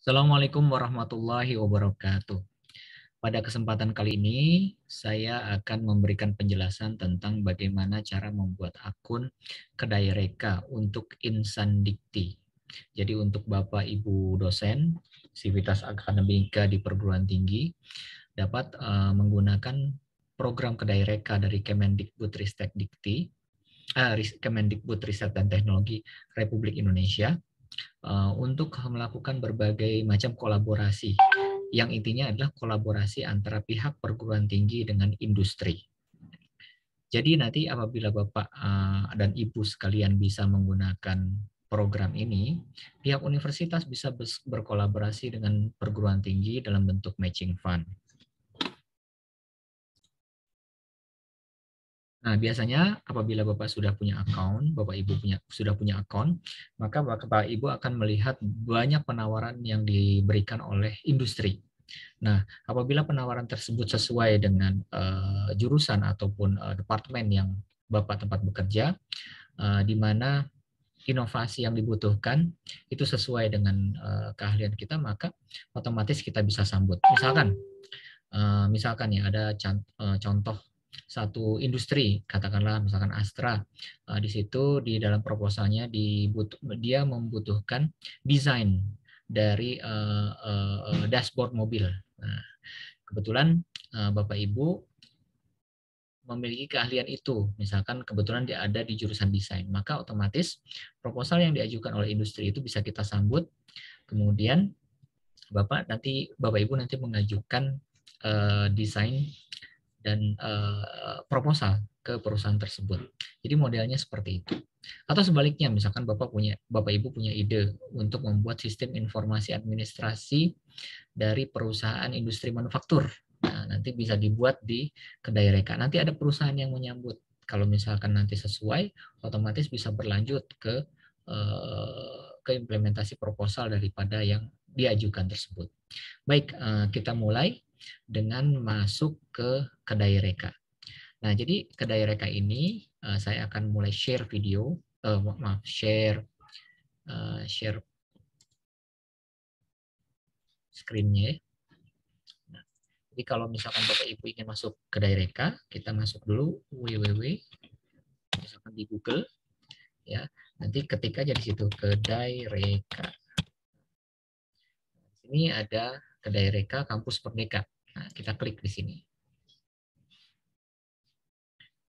Assalamualaikum warahmatullahi wabarakatuh. Pada kesempatan kali ini, saya akan memberikan penjelasan tentang bagaimana cara membuat akun Kedai Reka untuk Insan Dikti. Jadi untuk Bapak Ibu dosen, Sivitas Akademika di perguruan tinggi, dapat menggunakan program Kedai Reka dari Kemendikbud Riset dan Teknologi Republik Indonesia untuk melakukan berbagai macam kolaborasi yang intinya adalah kolaborasi antara pihak perguruan tinggi dengan industri. Jadi nanti apabila Bapak dan Ibu sekalian bisa menggunakan program ini, pihak universitas bisa berkolaborasi dengan perguruan tinggi dalam bentuk matching fund. Nah, biasanya apabila Bapak sudah punya akun, Bapak Ibu sudah punya akun, maka Bapak Ibu akan melihat banyak penawaran yang diberikan oleh industri. Nah, apabila penawaran tersebut sesuai dengan jurusan ataupun departemen yang Bapak tempat bekerja, di mana inovasi yang dibutuhkan itu sesuai dengan keahlian kita, maka otomatis kita bisa sambut. Misalkan ya ada contoh satu industri, katakanlah misalkan Astra, di situ di dalam proposalnya dia membutuhkan desain dari dashboard mobil. Nah, kebetulan Bapak Ibu memiliki keahlian itu, misalkan kebetulan dia ada di jurusan desain, maka otomatis proposal yang diajukan oleh industri itu bisa kita sambut. Kemudian Bapak Ibu nanti mengajukan desain dan proposal ke perusahaan tersebut. Jadi modelnya seperti itu. Atau sebaliknya, misalkan Bapak Ibu punya ide untuk membuat sistem informasi administrasi dari perusahaan industri manufaktur. Nah, nanti bisa dibuat di Kedai Reka. Nanti ada perusahaan yang menyambut. Kalau misalkan nanti sesuai, otomatis bisa berlanjut ke implementasi proposal daripada yang diajukan tersebut. Baik, kita mulai dengan masuk ke Kedai Reka. Nah, jadi Kedai Reka ini saya akan mulai share video, share screen-nya. Nah, jadi kalau misalkan Bapak Ibu ingin masuk Kedai Reka, kita masuk dulu www, misalkan di Google, ya. Nanti ketik aja di situ Kedai Reka. Di sini ada Kedai Reka Kampus Merdeka. Nah, kita klik di sini.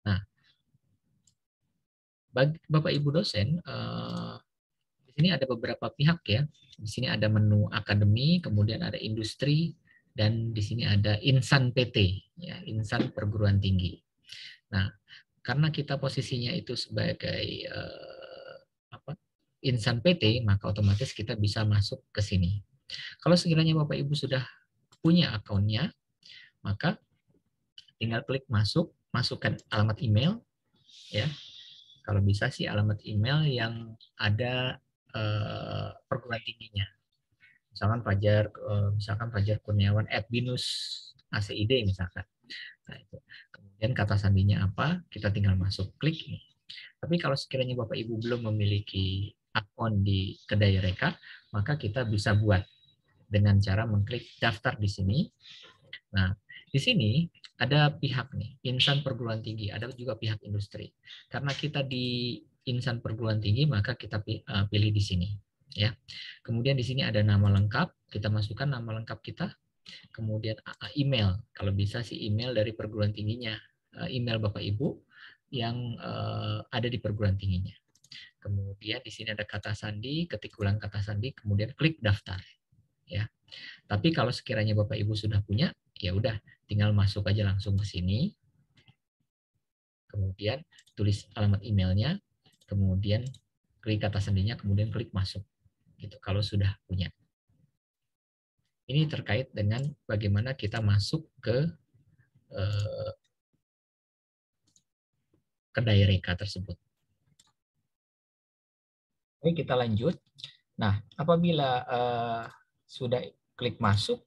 Nah, Bapak Ibu dosen, di sini ada beberapa pihak ya. Di sini ada menu akademi, kemudian ada industri, dan di sini ada Insan PT, ya, Insan Perguruan Tinggi. Nah, karena kita posisinya itu sebagai Insan PT, maka otomatis kita bisa masuk ke sini. Kalau sekiranya Bapak Ibu sudah punya akunnya, maka tinggal klik masukkan alamat email, ya. Kalau bisa sih alamat email yang ada perguruan tingginya. Misalkan Fajar Kurniawan @binus.acid misalkan. Nah, itu. Kemudian kata sandinya apa? Kita tinggal masuk klik nih. Tapi kalau sekiranya Bapak Ibu belum memiliki akun di Kedai Reka, maka kita bisa buat dengan cara mengklik daftar di sini. Nah, di sini ada pihak nih, Insan Perguruan Tinggi, ada juga pihak industri. Karena kita di Insan Perguruan Tinggi, maka kita pilih di sini, ya. Kemudian di sini ada nama lengkap, kita masukkan nama lengkap kita. Kemudian email, kalau bisa sih email dari perguruan tingginya, email Bapak Ibu yang ada di perguruan tingginya. Kemudian di sini ada kata sandi, ketik ulang kata sandi, kemudian klik daftar, ya. Tapi kalau sekiranya Bapak Ibu sudah punya, ya udah tinggal masuk aja langsung ke sini. Kemudian tulis alamat emailnya, kemudian klik kata sandinya, kemudian klik masuk. Gitu kalau sudah punya. Ini terkait dengan bagaimana kita masuk ke Kedai Reka tersebut. Oke, kita lanjut. Nah, apabila sudah klik masuk,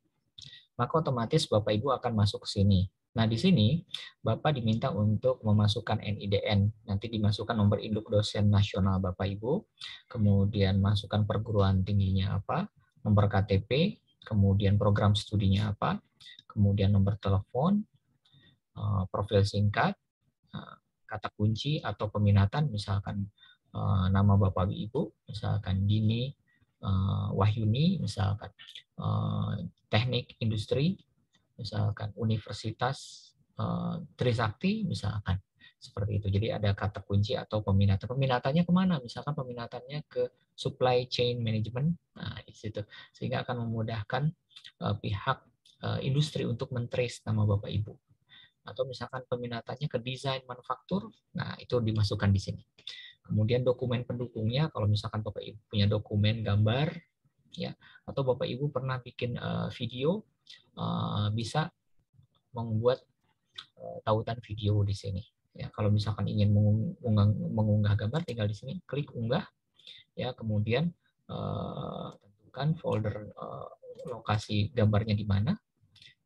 maka otomatis Bapak Ibu akan masuk ke sini. Nah, di sini Bapak diminta untuk memasukkan NIDN. Nanti dimasukkan nomor induk dosen nasional Bapak Ibu, kemudian masukkan perguruan tingginya apa, nomor KTP, kemudian program studinya apa, kemudian nomor telepon, profil singkat, kata kunci atau peminatan, misalkan nama Bapak Ibu, misalkan Dini Wahyuni, misalkan teknik industri, misalkan Universitas Trisakti, misalkan seperti itu. Jadi ada kata kunci atau peminatan. Peminatannya kemana? Misalkan peminatannya ke supply chain management, nah di situ, sehingga akan memudahkan pihak industri untuk men-trace nama Bapak Ibu. Atau misalkan peminatannya ke desain manufaktur, nah itu dimasukkan di sini. Kemudian dokumen pendukungnya, kalau misalkan Bapak Ibu punya dokumen gambar, ya, atau Bapak Ibu pernah bikin video, bisa membuat tautan video di sini. Ya, kalau misalkan ingin mengunggah gambar, tinggal di sini klik unggah, ya, kemudian tentukan folder lokasi gambarnya di mana,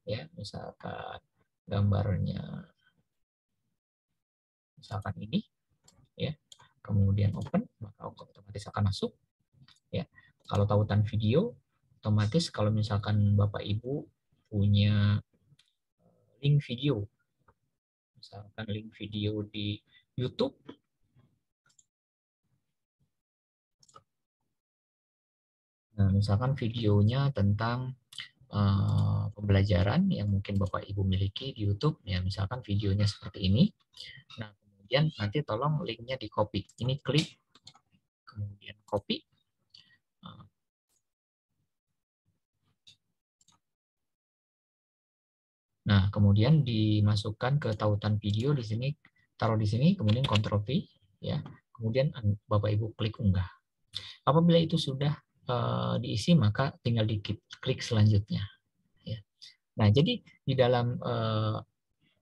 ya, misalkan gambarnya misalkan ini, ya, kemudian open, maka otomatis akan masuk, ya. Kalau tautan video, otomatis kalau misalkan Bapak Ibu punya link video, misalkan link video di YouTube, nah misalkan videonya tentang pembelajaran yang mungkin Bapak Ibu miliki di YouTube, ya misalkan videonya seperti ini. Nah, kemudian nanti tolong linknya di copy. Ini klik, kemudian copy. Nah, kemudian dimasukkan ke tautan video di sini, taruh di sini, kemudian Ctrl V, ya. Kemudian Bapak Ibu klik unggah. Apabila itu sudah diisi, maka tinggal diklik selanjutnya. Ya. Nah, jadi di dalam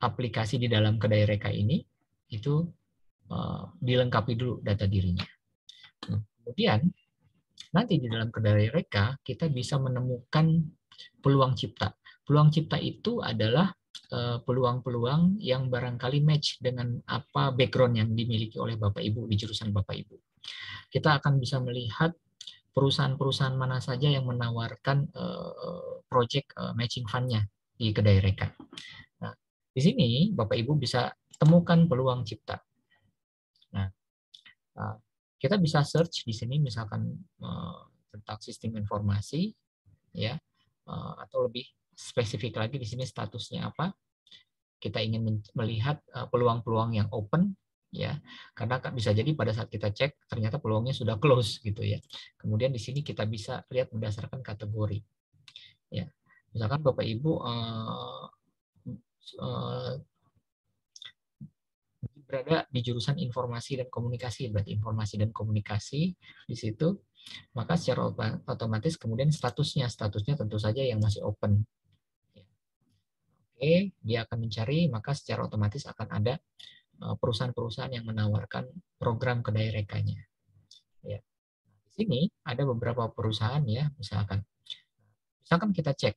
aplikasi di dalam Kedai Reka ini itu dilengkapi dulu data dirinya. Nah, kemudian nanti di dalam Kedai Reka kita bisa menemukan peluang cipta. Peluang cipta itu adalah peluang-peluang yang barangkali match dengan apa background yang dimiliki oleh Bapak Ibu di jurusan Bapak Ibu. Kita akan bisa melihat perusahaan-perusahaan mana saja yang menawarkan project matching fund-nya di Kedai Reka. Nah, di sini Bapak Ibu bisa temukan peluang cipta. Nah, kita bisa search di sini misalkan tentang sistem informasi, ya, atau lebih spesifik lagi di sini statusnya apa. Kita ingin melihat peluang-peluang yang open, ya, karena bisa jadi pada saat kita cek ternyata peluangnya sudah close gitu ya. Kemudian di sini kita bisa lihat berdasarkan kategori, ya. Misalkan Bapak Ibu berada di jurusan informasi dan komunikasi, berarti informasi dan komunikasi di situ, maka secara otomatis kemudian statusnya tentu saja yang masih open. Oke, dia akan mencari, maka secara otomatis akan ada perusahaan-perusahaan yang menawarkan program Kedai Rekanya. Ya. Di sini ada beberapa perusahaan, ya, misalkan kita cek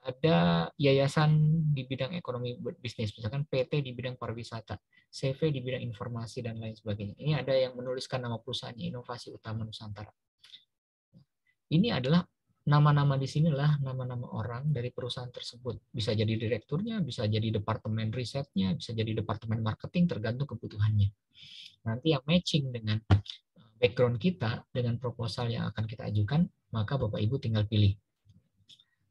ada yayasan di bidang ekonomi bisnis, misalkan PT di bidang pariwisata, CV di bidang informasi, dan lain sebagainya. Ini ada yang menuliskan nama perusahaannya, Inovasi Utama Nusantara. Ini adalah nama-nama di sinilah nama-nama orang dari perusahaan tersebut. Bisa jadi direkturnya, bisa jadi departemen risetnya, bisa jadi departemen marketing, tergantung kebutuhannya. Nanti yang matching dengan background kita, dengan proposal yang akan kita ajukan, maka Bapak Ibu tinggal pilih.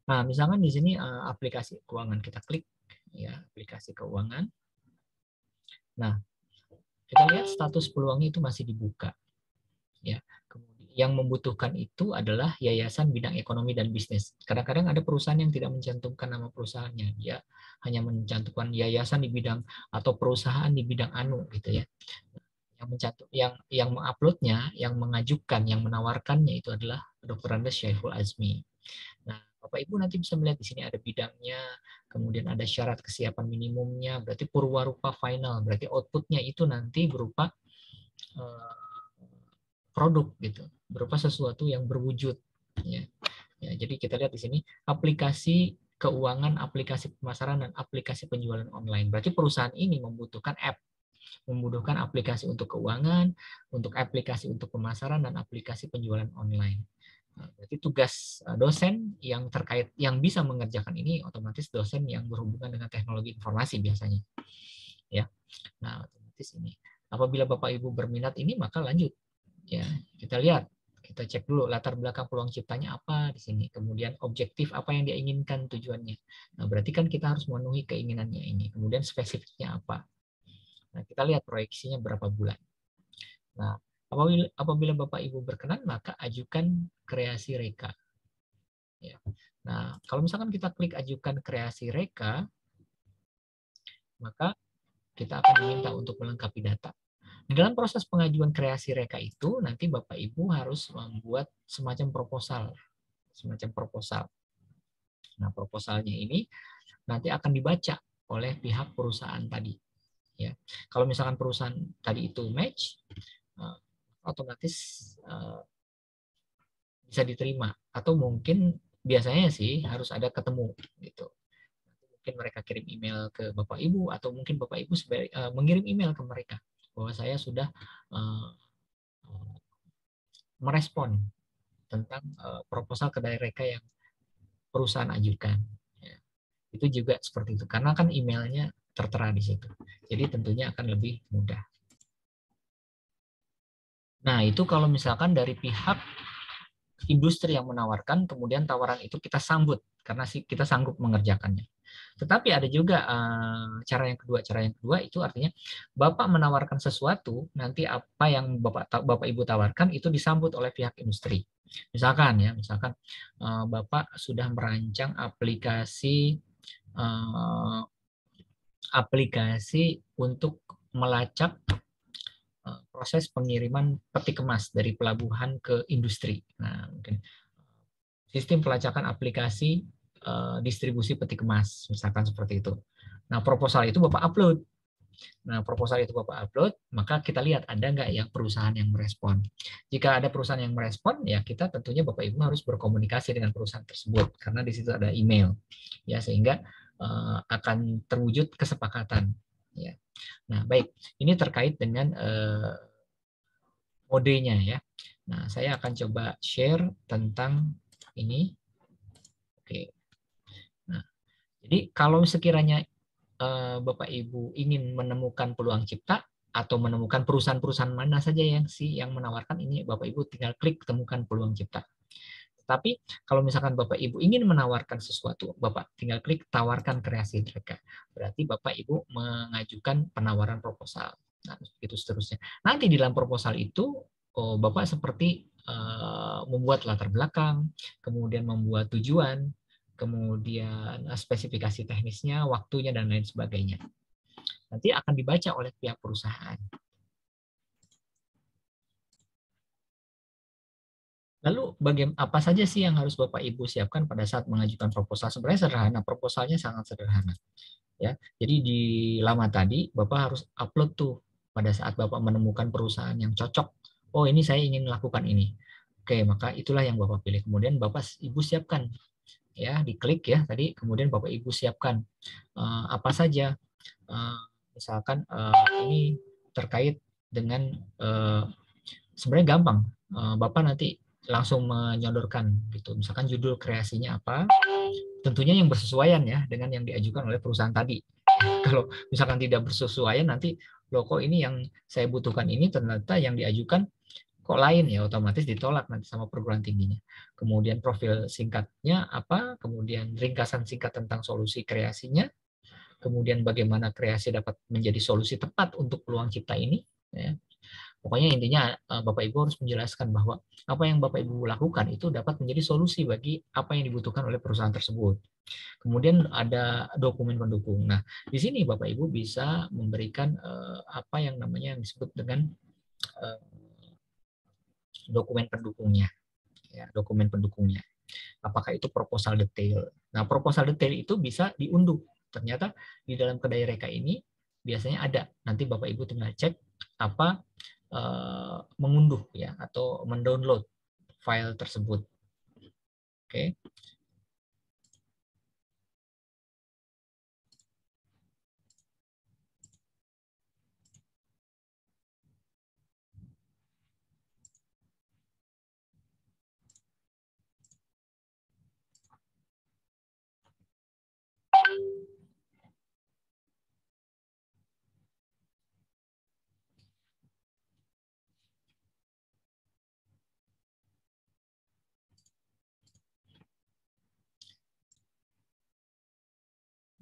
Nah, misalkan di sini aplikasi keuangan, kita klik, ya, aplikasi keuangan. Nah, kita lihat status peluangnya itu masih dibuka, ya. Yang membutuhkan itu adalah yayasan bidang ekonomi dan bisnis. Kadang-kadang ada perusahaan yang tidak mencantumkan nama perusahaannya, dia hanya mencantumkan yayasan di bidang atau perusahaan di bidang anu gitu ya. Yang menguploadnya, yang mengajukan, yang menawarkannya itu adalah Dr. Andes Syaiful Azmi. Nah, Bapak Ibu nanti bisa melihat di sini ada bidangnya, kemudian ada syarat kesiapan minimumnya, berarti purwarupa final, berarti outputnya itu nanti berupa produk gitu, berupa sesuatu yang berwujud, ya. Ya, jadi kita lihat di sini aplikasi keuangan, aplikasi pemasaran, dan aplikasi penjualan online. Berarti perusahaan ini membutuhkan app. membutuhkan aplikasi untuk keuangan, untuk aplikasi untuk pemasaran, dan aplikasi penjualan online. Nah, berarti tugas dosen yang terkait yang bisa mengerjakan ini otomatis dosen yang berhubungan dengan teknologi informasi biasanya. Ya, nah otomatis ini. Apabila Bapak Ibu berminat ini maka lanjut. Ya, kita lihat, kita cek dulu latar belakang peluang ciptanya apa di sini. Kemudian objektif apa yang dia inginkan tujuannya. Nah, berarti kan kita harus memenuhi keinginannya ini. Kemudian spesifiknya apa. Nah, kita lihat proyeksinya berapa bulan. Nah, apabila Bapak Ibu berkenan, maka ajukan kreasi reka. Ya. Nah, kalau misalkan kita klik ajukan kreasi reka, maka kita akan diminta untuk melengkapi data. Di dalam proses pengajuan kreasi reka itu, nanti Bapak Ibu harus membuat semacam proposal. Nah, proposalnya ini nanti akan dibaca oleh pihak perusahaan tadi. Ya, kalau misalkan perusahaan tadi itu match, otomatis bisa diterima. Atau mungkin biasanya sih harus ada ketemu gitu. Mungkin mereka kirim email ke Bapak Ibu atau mungkin Bapak Ibu mengirim email ke mereka bahwa saya sudah merespon tentang proposal kedai reka yang perusahaan ajukan. Ya. Itu juga seperti itu karena kan emailnya tertera di situ. Jadi tentunya akan lebih mudah. Nah, itu kalau misalkan dari pihak industri yang menawarkan, kemudian tawaran itu kita sambut karena kita sanggup mengerjakannya. Tetapi ada juga cara yang kedua. Cara yang kedua itu artinya Bapak menawarkan sesuatu, nanti apa yang Bapak Ibu tawarkan itu disambut oleh pihak industri. Misalkan Bapak sudah merancang aplikasi untuk melacak proses pengiriman peti kemas dari pelabuhan ke industri. Nah, mungkin sistem pelacakan aplikasi distribusi peti kemas, misalkan seperti itu. Nah, proposal itu Bapak upload. Maka kita lihat ada nggak yang perusahaan yang merespon. Jika ada perusahaan yang merespon, ya kita tentunya Bapak Ibu harus berkomunikasi dengan perusahaan tersebut karena di situ ada email, ya sehingga akan terwujud kesepakatan. Ya. Nah, baik, ini terkait dengan modenya ya. Nah, saya akan coba share tentang ini. Oke. Nah, jadi kalau sekiranya Bapak Ibu ingin menemukan peluang cipta atau menemukan perusahaan-perusahaan mana saja yang menawarkan ini, Bapak Ibu tinggal klik temukan peluang cipta. Tapi kalau misalkan Bapak Ibu ingin menawarkan sesuatu, Bapak tinggal klik tawarkan kreasi mereka. Berarti Bapak Ibu mengajukan penawaran proposal. Nah, begitu seterusnya. Nanti di dalam proposal itu Bapak seperti membuat latar belakang, kemudian membuat tujuan, kemudian spesifikasi teknisnya, waktunya, dan lain sebagainya. Nanti akan dibaca oleh pihak perusahaan. Lalu apa saja sih yang harus Bapak Ibu siapkan pada saat mengajukan proposal? Sebenarnya sederhana, proposalnya sangat sederhana. Ya, jadi di lama tadi Bapak harus upload tuh pada saat Bapak menemukan perusahaan yang cocok. Oh, ini saya ingin melakukan ini. Oke, maka itulah yang Bapak pilih. Kemudian Bapak Ibu siapkan ya, diklik ya tadi. Kemudian Bapak Ibu siapkan apa saja. Misalkan ini terkait dengan sebenarnya gampang. Bapak nanti langsung menyodorkan gitu. Misalkan judul kreasinya apa, tentunya yang bersesuaian ya dengan yang diajukan oleh perusahaan tadi. Kalau misalkan tidak bersesuaian nanti loh kok ini yang saya butuhkan ini ternyata yang diajukan kok lain ya, otomatis ditolak nanti sama perguruan tingginya. Kemudian profil singkatnya apa, kemudian ringkasan singkat tentang solusi kreasinya, kemudian bagaimana kreasi dapat menjadi solusi tepat untuk peluang cipta ini ya. Pokoknya intinya Bapak Ibu harus menjelaskan bahwa apa yang Bapak Ibu lakukan itu dapat menjadi solusi bagi apa yang dibutuhkan oleh perusahaan tersebut. Kemudian ada dokumen pendukung. Nah, di sini Bapak Ibu bisa memberikan apa yang namanya yang disebut dengan dokumen pendukungnya. Ya, dokumen pendukungnya. Apakah itu proposal detail? Nah, proposal detail itu bisa diunduh. Ternyata di dalam kedai reka ini biasanya ada. Nanti Bapak Ibu tinggal cek apa mengunduh ya atau mendownload file tersebut. Oke.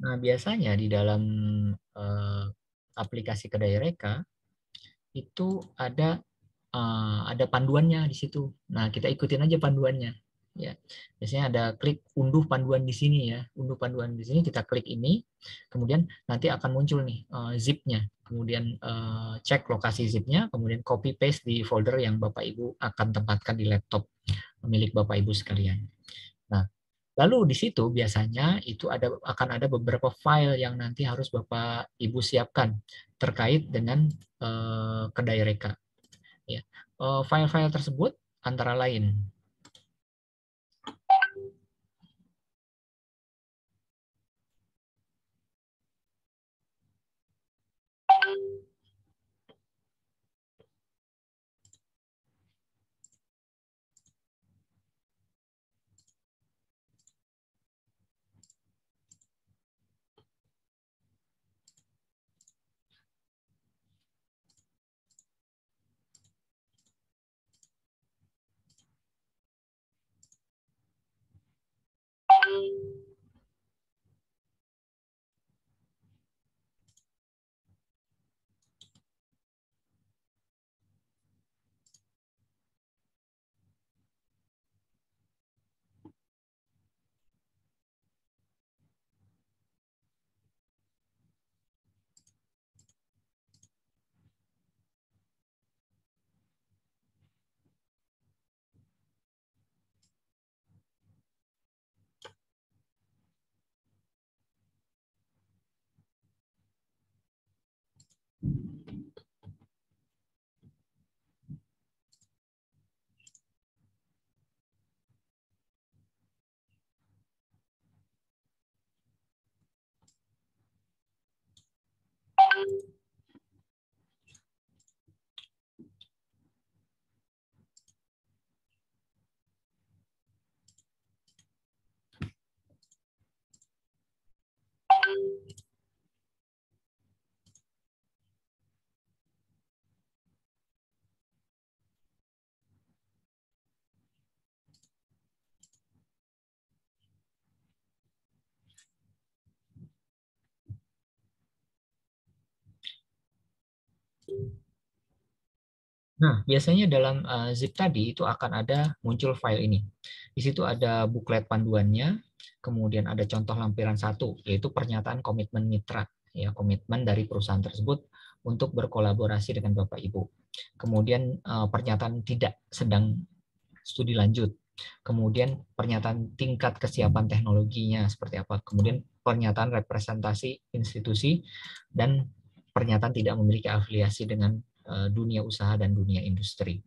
Nah, biasanya di dalam aplikasi Kedai Reka itu ada panduannya di situ. Nah, kita ikutin aja panduannya. Ya, biasanya ada klik unduh panduan di sini ya. Unduh panduan di sini kita klik ini, kemudian nanti akan muncul nih zip-nya. Kemudian cek lokasi zip-nya, kemudian copy paste di folder yang Bapak Ibu akan tempatkan di laptop milik Bapak Ibu sekalian. Nah, lalu di situ biasanya itu akan ada beberapa file yang nanti harus Bapak Ibu siapkan terkait dengan Kedai Reka. Ya. File-file tersebut antara lain Nah, biasanya dalam zip tadi itu akan ada muncul file ini. Di situ ada buklet panduannya, kemudian ada contoh lampiran 1, yaitu pernyataan komitmen mitra, ya komitmen dari perusahaan tersebut untuk berkolaborasi dengan Bapak Ibu. Kemudian pernyataan tidak sedang studi lanjut. Kemudian pernyataan tingkat kesiapan teknologinya seperti apa. Kemudian pernyataan representasi institusi dan pernyataan tidak memiliki afiliasi dengan dunia usaha dan dunia industri.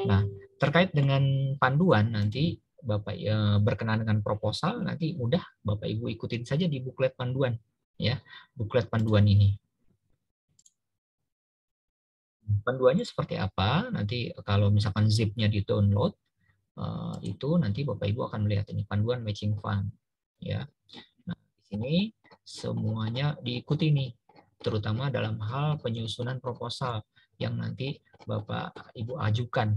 Nah, terkait dengan panduan nanti Bapak berkenan dengan proposal, nanti mudah Bapak Ibu ikutin saja di buklet panduan, ya, buklet panduan ini. Panduannya seperti apa? Nanti kalau misalkan zip-nya di download, itu nanti Bapak Ibu akan melihat ini panduan matching fund, ya. Nah, di sini semuanya diikuti nih, terutama dalam hal penyusunan proposal yang nanti Bapak Ibu ajukan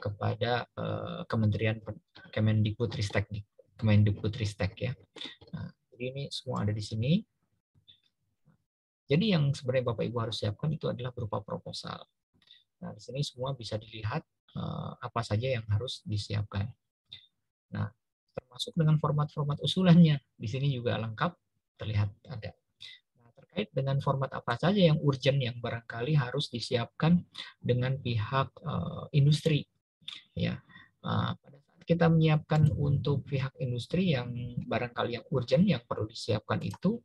kepada Kementerian Kemendikbudristek ya. Nah, jadi ini semua ada di sini. Jadi yang sebenarnya Bapak Ibu harus siapkan itu adalah berupa proposal. Nah, di sini semua bisa dilihat apa saja yang harus disiapkan. Nah, termasuk dengan format-format usulannya. Di sini juga lengkap terlihat ada. Nah, terkait dengan format apa saja yang urgent yang barangkali harus disiapkan dengan pihak industri, ya. Pada saat kita menyiapkan untuk pihak industri yang barangkali yang urgent yang perlu disiapkan itu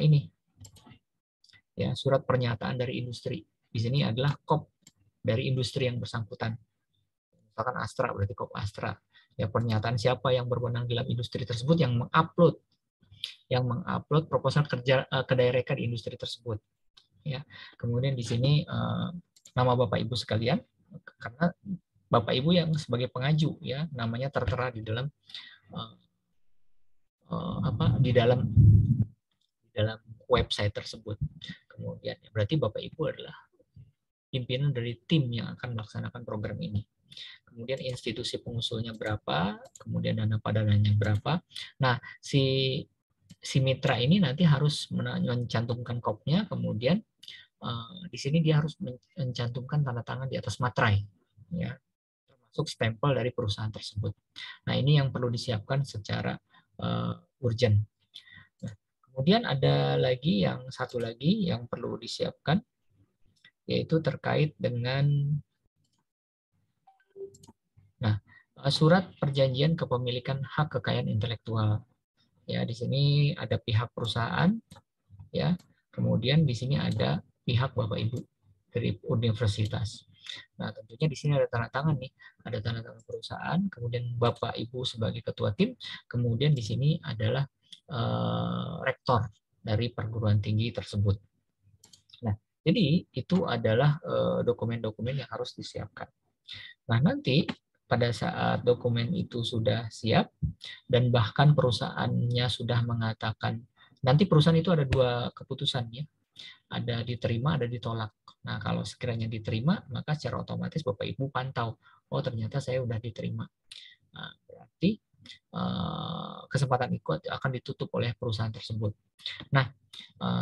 ini, ya, surat pernyataan dari industri. Di sini adalah kop dari industri yang bersangkutan. Misalkan Astra, berarti kop Astra. Ya, pernyataan siapa yang berwenang dalam industri tersebut yang mengupload proposal kerja Kedai Reka di industri tersebut, ya. Kemudian di sini nama Bapak Ibu sekalian, karena Bapak Ibu yang sebagai pengaju, ya, namanya tertera di dalam di dalam website tersebut. Kemudian berarti Bapak Ibu adalah pimpinan dari tim yang akan melaksanakan program ini. Kemudian institusi pengusulnya berapa, kemudian dana padanannya berapa. Nah, si si mitra ini nanti harus mencantumkan kopnya, kemudian di sini dia harus mencantumkan tanda tangan di atas materai, ya, termasuk stempel dari perusahaan tersebut. Nah, ini yang perlu disiapkan secara urgent. Nah, kemudian ada lagi yang satu lagi yang perlu disiapkan, yaitu terkait dengan surat perjanjian kepemilikan hak kekayaan intelektual. Ya, di sini ada pihak perusahaan, ya. Kemudian di sini ada pihak Bapak Ibu dari universitas. Nah, tentunya di sini ada tanda tangan nih, ada tanda tangan perusahaan, kemudian Bapak Ibu sebagai ketua tim, kemudian di sini adalah rektor dari perguruan tinggi tersebut. Nah, jadi itu adalah dokumen-dokumen yang harus disiapkan. Nah, nanti pada saat dokumen itu sudah siap dan bahkan perusahaannya sudah mengatakan, nanti perusahaan itu ada dua keputusan ya, ada diterima, ada ditolak. Nah, kalau sekiranya diterima, maka secara otomatis Bapak Ibu pantau, oh ternyata saya sudah diterima. Nah, berarti kesempatan ikut akan ditutup oleh perusahaan tersebut. Nah,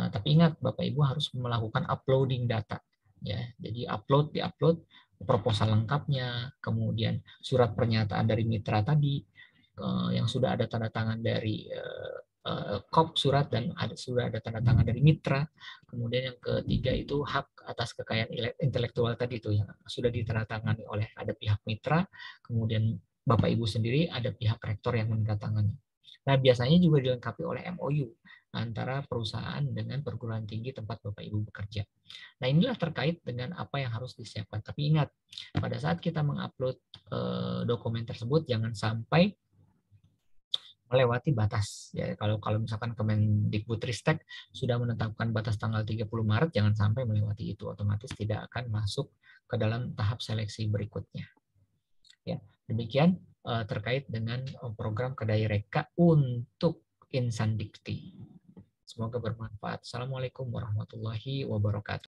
tapi ingat Bapak Ibu harus melakukan uploading data. Ya, jadi diupload proposal lengkapnya, kemudian surat pernyataan dari mitra tadi, yang sudah ada tanda tangan dari kop surat dan sudah ada tanda tangan dari mitra. Kemudian yang ketiga itu hak atas kekayaan intelektual tadi itu yang sudah ditandatangani oleh ada pihak mitra, kemudian Bapak Ibu sendiri ada pihak rektor yang menandatangani. Nah, biasanya juga dilengkapi oleh MOU antara perusahaan dengan perguruan tinggi tempat Bapak Ibu bekerja. Nah, inilah terkait dengan apa yang harus disiapkan. Tapi ingat, pada saat kita mengupload dokumen tersebut jangan sampai melewati batas. Ya, kalau misalkan Kemendikbudristek sudah menetapkan batas tanggal 30 Maret, jangan sampai melewati itu, otomatis tidak akan masuk ke dalam tahap seleksi berikutnya. Ya, demikian terkait dengan program Kedai Reka untuk Insan Dikti. Semoga bermanfaat. Assalamualaikum warahmatullahi wabarakatuh.